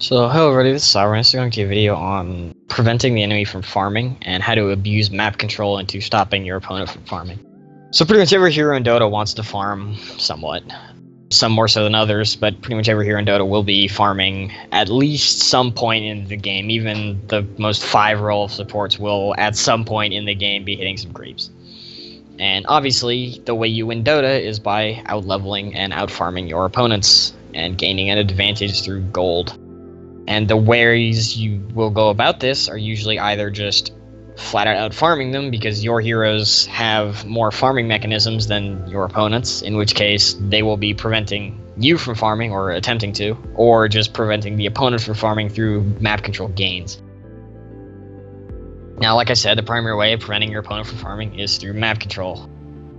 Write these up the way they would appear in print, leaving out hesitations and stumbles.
So, hello everybody, this is Sour. I'm going to do a video on preventing the enemy from farming and how to abuse map control into stopping your opponent from farming. So pretty much every hero in Dota wants to farm somewhat. Some more so than others, but pretty much every hero in Dota will be farming at least some point in the game. Even the most 5-role supports will at some point in the game be hitting some creeps. And obviously, the way you win Dota is by out-leveling and out-farming your opponents and gaining an advantage through gold. And the ways you will go about this are usually either just flat out farming them because your heroes have more farming mechanisms than your opponents, in which case they will be preventing you from farming or attempting to, or just preventing the opponent from farming through map control gains. Now, like I said, the primary way of preventing your opponent from farming is through map control.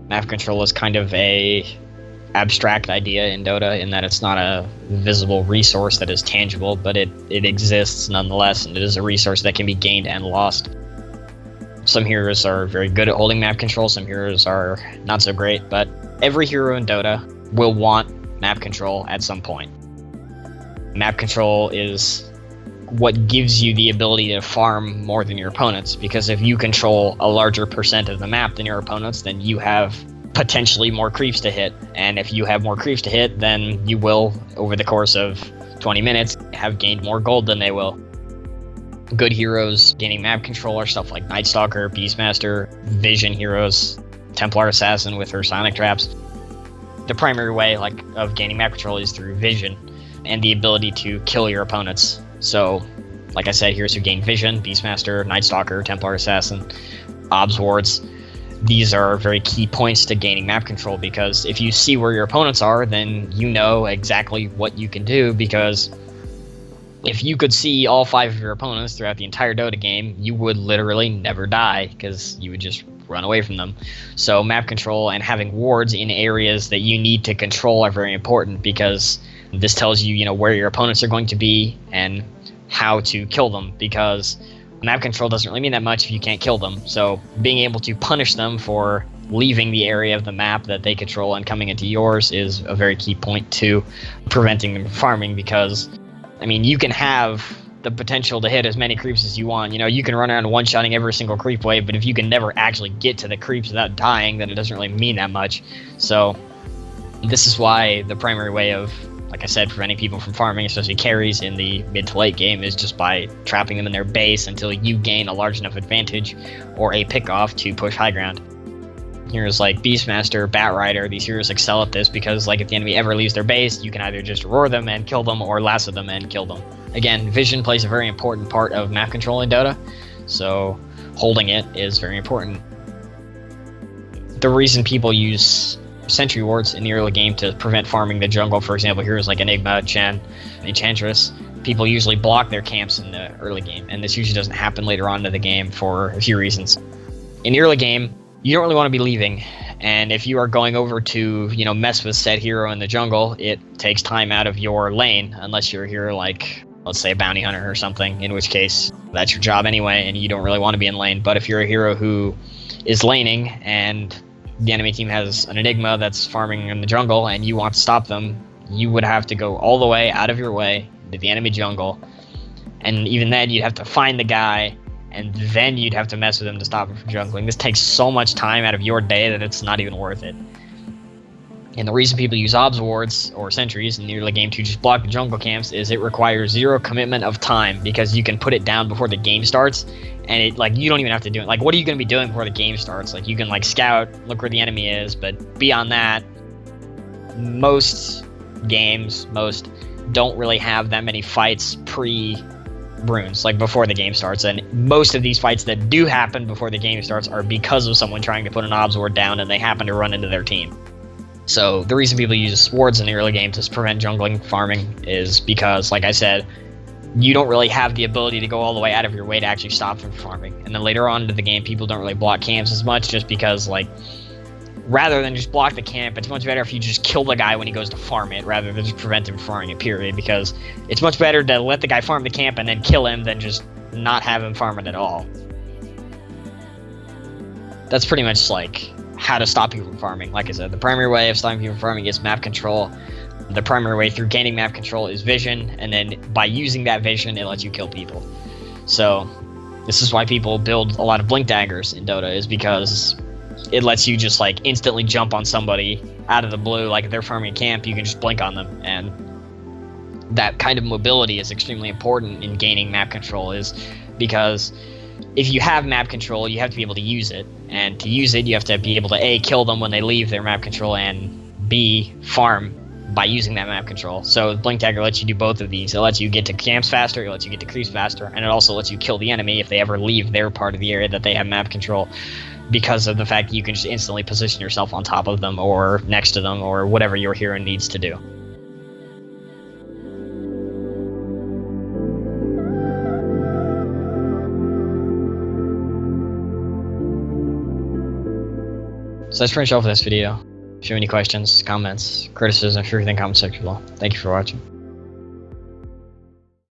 Map control is kind of a abstract idea in Dota in that it's not a visible resource that is tangible, but it exists nonetheless, and it is a resource that can be gained and lost. Some heroes are very good at holding map control, some heroes are not so great, but every hero in Dota will want map control at some point. Map control is what gives you the ability to farm more than your opponents, because if you control a larger percent of the map than your opponents, then you have potentially more creeps to hit, and if you have more creeps to hit, then you will, over the course of 20 minutes, have gained more gold than they will. Good heroes gaining map control are stuff like Night Stalker, Beastmaster, Vision heroes, Templar Assassin with her sonic traps. The primary way of gaining map control is through vision and the ability to kill your opponents. So, like I said, heroes who gain vision, Beastmaster, Night Stalker, Templar Assassin, Obs Wards. These are very key points to gaining map control, because if you see where your opponents are, then you know exactly what you can do, because if you could see all 5 of your opponents throughout the entire Dota game, you would literally never die, because you would just run away from them. So map control and having wards in areas that you need to control are very important, because this tells you, where your opponents are going to be and how to kill them, because map control doesn't really mean that much if you can't kill them. So being able to punish them for leaving the area of the map that they control and coming into yours is a very key point to preventing them from farming, because, you can have the potential to hit as many creeps as you want. You can run around one-shotting every single creep wave, but if you can never actually get to the creeps without dying, then it doesn't really mean that much. So this is why the primary way of, like I said, preventing people from farming, especially carries in the mid to late game, is just by trapping them in their base until you gain a large enough advantage or a pick-off to push high ground. Heroes like Beastmaster, Batrider, these heroes excel at this because, if the enemy ever leaves their base, you can either just roar them and kill them or lasso them and kill them. Again, vision plays a very important part of map control in Dota, so holding it is very important. The reason people use sentry wards in the early game to prevent farming the jungle, for example, heroes like Enigma, Chen, Enchantress, people usually block their camps in the early game, and this usually doesn't happen later on in the game for a few reasons. In the early game, you don't really want to be leaving, and if you are going over to, mess with said hero in the jungle, it takes time out of your lane, unless you're a hero like, let's say, a bounty hunter or something, in which case that's your job anyway, and you don't really want to be in lane. But if you're a hero who is laning and the enemy team has an Enigma that's farming in the jungle and you want to stop them, you would have to go all the way out of your way to the enemy jungle, and even then you'd have to find the guy, and then you'd have to mess with him to stop him from jungling. This takes so much time out of your day that it's not even worth it. And the reason people use Obs Wards or Sentries in the early game to just block the jungle camps is it requires 0 commitment of time, because you can put it down before the game starts, and you don't even have to do it. What are you going to be doing before the game starts? You can scout, look where the enemy is, but beyond that, most games, don't really have that many fights pre-runes, before the game starts, and most of these fights that do happen before the game starts are because of someone trying to put an Obs Ward down and they happen to run into their team. So the reason people use wards in the early game to prevent jungling farming is because, like I said, you don't really have the ability to go all the way out of your way to actually stop them from farming. And then later on into the game, people don't really block camps as much, just because, rather than just block the camp, it's much better if you just kill the guy when he goes to farm it, rather than just prevent him from farming it, period. Because it's much better to let the guy farm the camp and then kill him than just not have him farm it at all. That's pretty much how to stop people from farming. Like I said, the primary way of stopping people from farming is map control. The primary way through gaining map control is vision, and then by using that vision, it lets you kill people. So this is why people build a lot of blink daggers in Dota, is because it lets you just like instantly jump on somebody out of the blue. Like if they're farming a camp, you can just blink on them, and that kind of mobility is extremely important in gaining map control, is because if you have map control, you have to be able to use it, and to use it, you have to be able to A, kill them when they leave their map control, and B, farm by using that map control. So Blink Dagger lets you do both of these. It lets you get to camps faster, it lets you get to creeps faster, and it also lets you kill the enemy if they ever leave their part of the area that they have map control, because of the fact that you can just instantly position yourself on top of them or next to them or whatever your hero needs to do. So that's pretty much all for this video. If you have any questions, comments, criticism, everything, comment section below. Thank you for watching.